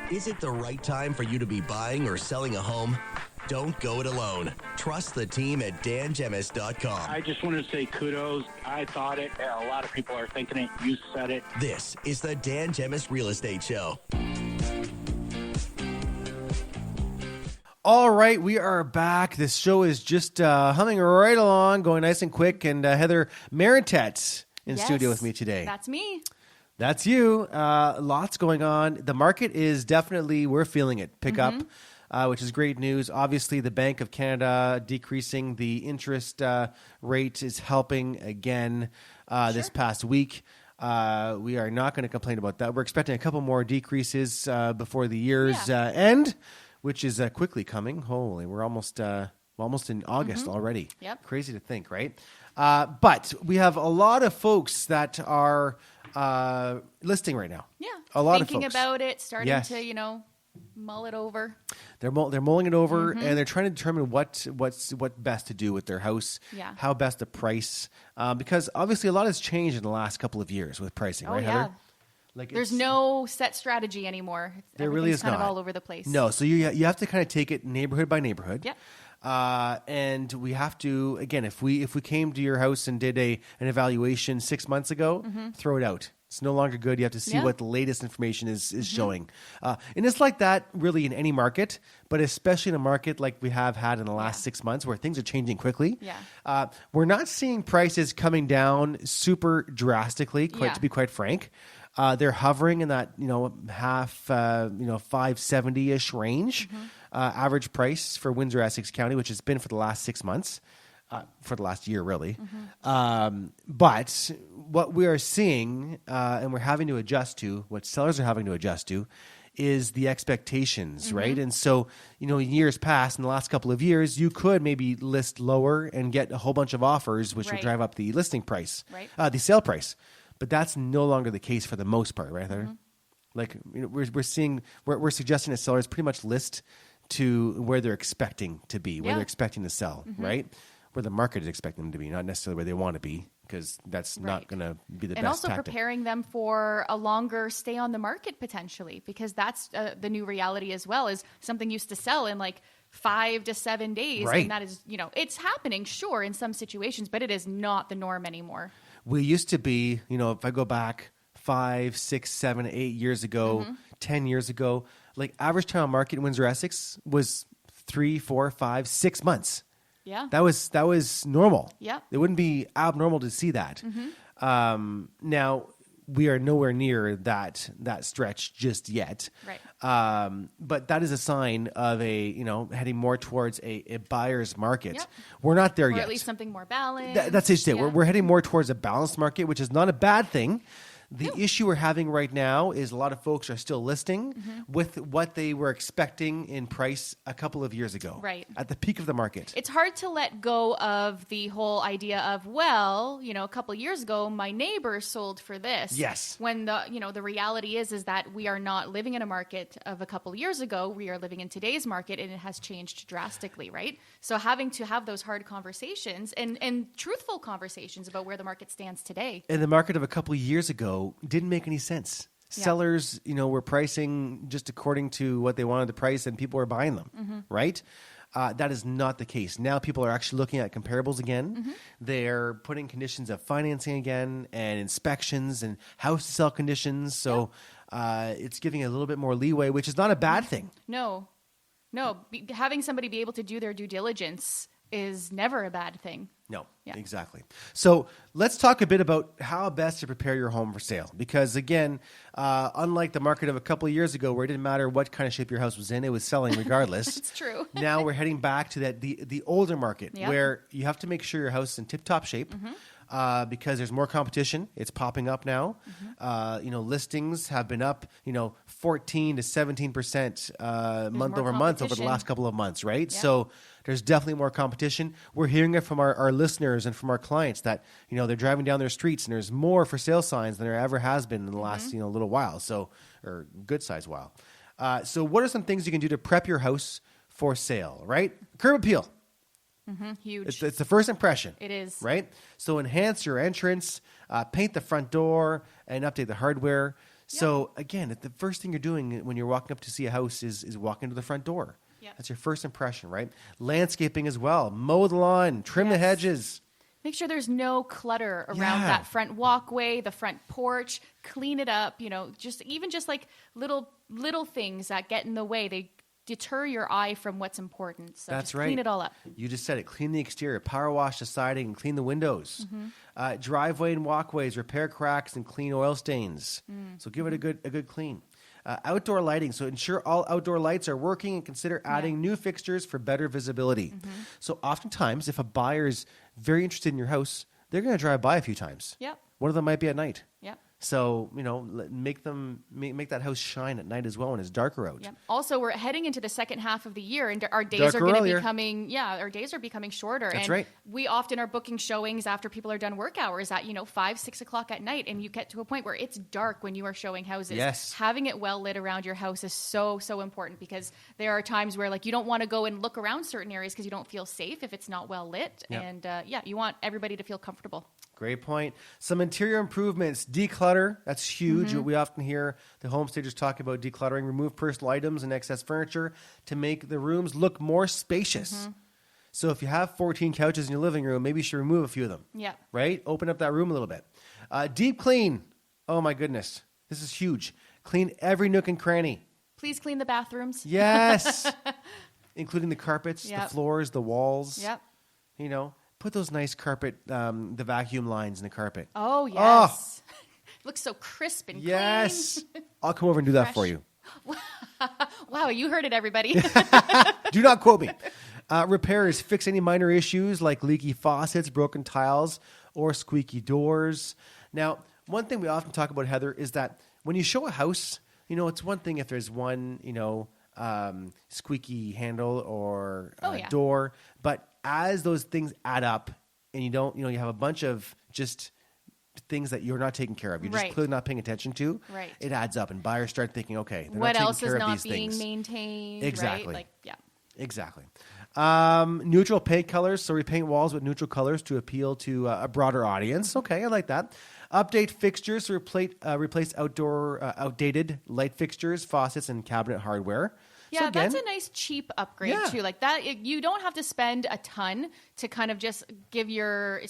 Is it the right time for you to be buying or selling a home? Don't go it alone. Trust the team at dangemus.com. I just want to say kudos. I thought it. A lot of people are thinking it. You said it. This is the Dan Gemus Real Estate Show. All right, we are back. This show is just humming right along, going nice and quick. And Heather Maritet in studio with me today. That's me. That's you. Lots going on. The market is definitely, we're feeling it pick up, which is great news. Obviously, the Bank of Canada decreasing the interest rate is helping again this past week. We are not going to complain about that. We're expecting a couple more decreases before the year's end, which is quickly coming. Holy, we're almost in August already. Yep. Crazy to think, right? But we have a lot of folks that are listing right now. Yeah. A lot Thinking of folks. about it, starting to, mull it over. They're mulling it over, and they're trying to determine what best to do with their house, how best to price, because obviously a lot has changed in the last couple of years with pricing, right, Heather? Like there's no set strategy anymore. There really is kind not. of all over the place. No, so you have to kind of take it neighborhood by neighborhood. Yep. And we have to, again, if we came to your house and did an evaluation 6 months ago, throw it out. It's no longer good. You have to see what the latest information is showing. And it's like that really in any market, but especially in a market like we have had in the last 6 months where things are changing quickly. Yeah. We're not seeing prices coming down super drastically, to be quite frank. They're hovering in that, half, 570-ish range, average price for Windsor-Essex County, which has been for the last 6 months, for the last year, really. But what we are seeing, and we're having to adjust to, what sellers are having to adjust to, is the expectations, right? And so, in years past, in the last couple of years, you could maybe list lower and get a whole bunch of offers, which would drive up the listing price, the sale price. But that's no longer the case for the most part, right, Heather? Like we're suggesting that sellers pretty much list to where they're expecting to be, where they're expecting to sell, right? Where the market is expecting them to be, not necessarily where they want to be, because that's not going to be the best And also tactic. preparing them for a longer stay on the market potentially, because that's the new reality as well. Is something used to sell in like 5 to 7 days, and that is, it's happening, sure, in some situations, but it is not the norm anymore. We used to be, if I go back 5, 6, 7, 8 years ago, 10 years ago, like average time on market in Windsor-Essex was 3, 4, 5, 6 months. Yeah. That was normal. Yeah. It wouldn't be abnormal to see that. Now, we are nowhere near that stretch just yet. Right. But that is a sign of heading more towards a buyer's market. Yep. We're not there Or yet. at least something more balanced. That's it. We're heading more towards a balanced market, which is not a bad thing. The issue we're having right now is a lot of folks are still listing with what they were expecting in price a couple of years ago. Right. At the peak of the market. It's hard to let go of the whole idea of, well, a couple of years ago, my neighbor sold for this. Yes. When the reality is that we are not living in a market of a couple of years ago. We are living in today's market, and it has changed drastically, right? So having to have those hard conversations and truthful conversations about where the market stands today. And the market of a couple of years ago didn't make any sense. Sellers, were pricing just according to what they wanted to price, and people were buying them, right? That is not the case. Now people are actually looking at comparables again. They're putting conditions of financing again and inspections and house to sell conditions. So it's giving a little bit more leeway, which is not a bad thing. No. Having somebody be able to do their due diligence is never a bad thing. No, exactly. So let's talk a bit about how best to prepare your home for sale. Because again, unlike the market of a couple of years ago where it didn't matter what kind of shape your house was in, it was selling regardless. It's true. Now we're heading back to the older market where you have to make sure your house is in tip-top shape. Because there's more competition. It's popping up now. Listings have been up, 14 to 17% month over month over the last couple of months, right? Yep. So there's definitely more competition. We're hearing it from our listeners and from our clients that, they're driving down their streets and there's more for sale signs than there ever has been in the last, little while. So, or good size while. So what are some things you can do to prep your house for sale, right? Curb appeal. Huge. It's the first impression. It is. Right? So enhance your entrance, paint the front door, and update the hardware. So again, the first thing you're doing when you're walking up to see a house is walking to the front door. Yep. That's your first impression, right? Landscaping as well. Mow the lawn, trim the hedges. Make sure there's no clutter around that front walkway, the front porch. Clean it up. Just like little things that get in the way. They deter your eye from what's important. So That's just right. Clean it all up. You just said it. Clean the exterior, power wash the siding, and clean the windows. Driveway and walkways, repair cracks and clean oil stains. So give it a good clean. Outdoor lighting. So ensure all outdoor lights are working and consider adding new fixtures for better visibility. So oftentimes, if a buyer's very interested in your house, they're going to drive by a few times. Yep. One of them might be at night. Yep. So, make that house shine at night as well when it's darker out. Yep. Also, we're heading into the second half of the year, and our days Darker are going to earlier. our days are becoming shorter. That's and right. We often are booking showings after people are done work hours at 5, 6 o'clock at night, and you get to a point where it's dark when you are showing houses. Yes. Having it well lit around your house is so important, because there are times where you don't want to go and look around certain areas because you don't feel safe if it's not well lit. Yep. And you want everybody to feel comfortable. Great point. Some interior improvements. Declutter. That's huge. We often hear the homestagers talk about decluttering. Remove personal items and excess furniture to make the rooms look more spacious. So if you have 14 couches in your living room, maybe you should remove a few of them. Yeah. Right? Open up that room a little bit. Deep clean. Oh, my goodness. This is huge. Clean every nook and cranny. Please clean the bathrooms. Yes. Including the carpets, Yep. the floors, the walls. Yep. Put those nice carpet, the vacuum lines in the carpet. Oh, yes. Looks so crisp and Yes. clean. I'll come over and do that Fresh. for you. Wow, you heard it, everybody. Do not quote me. Repairs. Fix any minor issues like leaky faucets, broken tiles, or squeaky doors. Now, one thing we often talk about, Heather, is that when you show a house, it's one thing if there's one, squeaky handle or door, but as those things add up and you have a bunch of just things that you're not taking care of, you're just clearly not paying attention to, it adds up, and buyers start thinking, okay, they're what not else taking is care of not these being things. maintained? Exactly. Right? Exactly. Neutral paint colors. So repaint walls with neutral colors to appeal to a broader audience. Okay, I like that. Update fixtures. So replace outdated light fixtures, faucets, and cabinet hardware. Yeah, So again, that's a nice cheap upgrade too. Like that, you don't have to spend a ton to kind of just give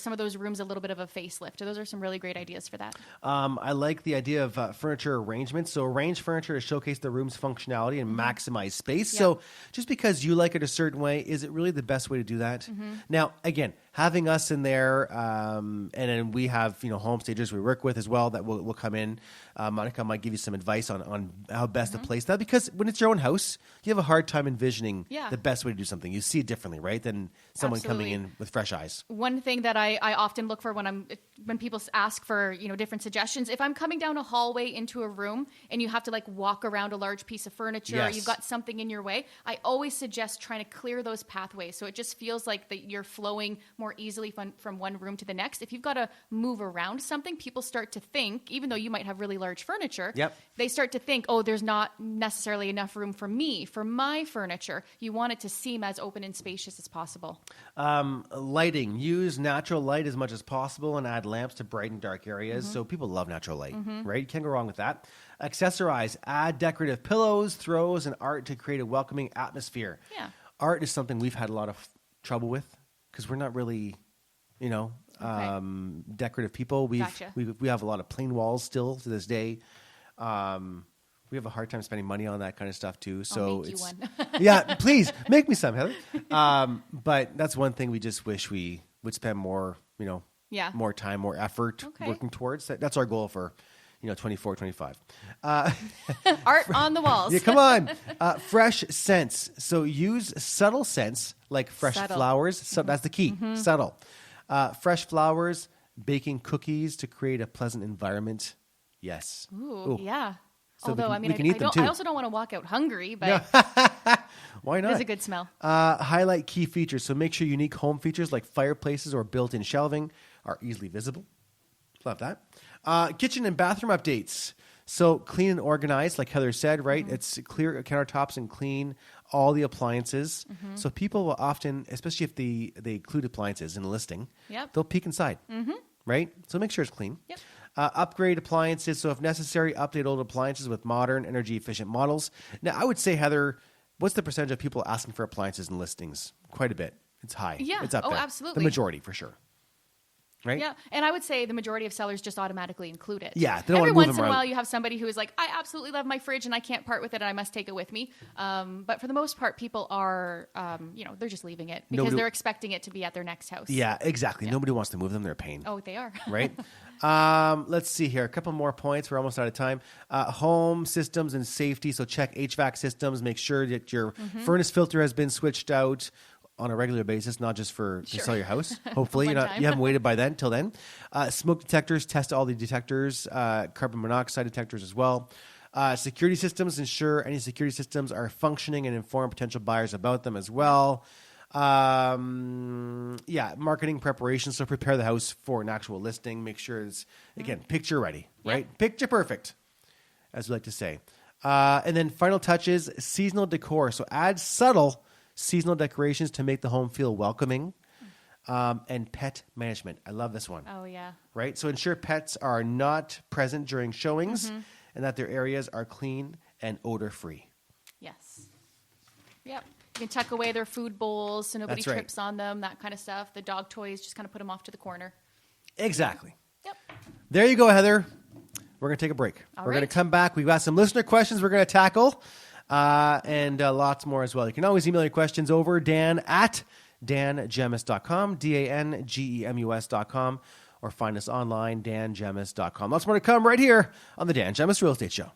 some of those rooms a little bit of a facelift. Those are some really great ideas for that. I like the idea of furniture arrangement. So arrange furniture to showcase the room's functionality and maximize space. Yeah. So just because you like it a certain way, is it really the best way to do that? Now, again, having us in there, and then we have homestagers we work with as well that will come in. Monica might give you some advice on how best to place that, because when it's your own house, you have a hard time envisioning the best way to do something. You see it differently, right, than someone coming in with fresh eyes. One thing that I often look for when people ask for different suggestions, if I'm coming down a hallway into a room and you have to walk around a large piece of furniture, or you've got something in your way, I always suggest trying to clear those pathways so it just feels like that you're flowing more easily from one room to the next. If you've got to move around something, people start to think, even though you might have really large furniture, they start to think, oh, there's not necessarily enough room for me, for my furniture. You want it to seem as open and spacious as possible. Lighting. Use natural light as much as possible and add lamps to brighten dark areas. So people love natural light, right? You can't go wrong with that. Accessorize. Add decorative pillows, throws, and art to create a welcoming atmosphere. Yeah. Art is something we've had a lot of trouble with because we're not really, decorative people. We have a lot of plain walls still to this day. We have a hard time spending money on that kind of stuff too. So I'll make you one. Yeah, please make me some, Heather. But that's one thing we just wish we would spend more, more time, more effort working towards. That's our goal for, 24, 25. Art on the walls. Yeah, come on. Fresh scents. So use subtle scents like fresh flowers. So that's the key. Subtle. Fresh flowers, baking cookies to create a pleasant environment. Yes. Ooh. Yeah. So Although, we can eat them too. I also don't want to walk out hungry, but why not? It is a good smell. Highlight key features. So make sure unique home features like fireplaces or built-in shelving are easily visible. Love that. Kitchen and bathroom updates. So clean and organized, like Heather said, right? It's clear countertops and clean all the appliances. So people will often, especially if they include appliances in a listing, they'll peek inside, right? So make sure it's clean. Yep. Upgrade appliances. So if necessary, update old appliances with modern, energy-efficient models. Now, I would say, Heather, what's the percentage of people asking for appliances and listings? Quite a bit. It's high. Yeah. It's up there. Absolutely. The majority, for sure. Right? Yeah, and I would say the majority of sellers just automatically include it. Yeah, they don't Every want to move once them in a around. while, you have somebody who is like, I absolutely love my fridge and I can't part with it and I must take it with me. But for the most part, people are, they're just leaving it because they're expecting it to be at their next house. Yeah, exactly. Nobody wants to move them. They're a pain. Oh, they are. Right? Let's see here. A couple more points. We're almost out of time. Home systems and safety. So check HVAC systems. Make sure that your furnace filter has been switched out on a regular basis, not just to sell your house. Hopefully, you haven't waited till then. Smoke detectors, test all the detectors, carbon monoxide detectors as well. Security systems, ensure any security systems are functioning and inform potential buyers about them as well. Marketing preparation. So prepare the house for an actual listing. Make sure it's, again, picture ready, right? Yep. Picture perfect, as we like to say. And then final touches, seasonal decor. So add subtle seasonal decorations to make the home feel welcoming, and pet management. I love this one. Oh, yeah. Right? So ensure pets are not present during showings and that their areas are clean and odor-free. Yes. Yep. You can tuck away their food bowls so nobody trips on them, that kind of stuff. The dog toys, just kind of put them off to the corner. Exactly. Yep. There you go, Heather. We're going to take a break. All We're right. going to come back. We've got some listener questions we're going to tackle. And lots more as well. You can always email your questions over dan@dangemus.com, DANGEMUS.com, or find us online, dangemus.com. Lots more to come right here on the Dan Gemus Real Estate Show.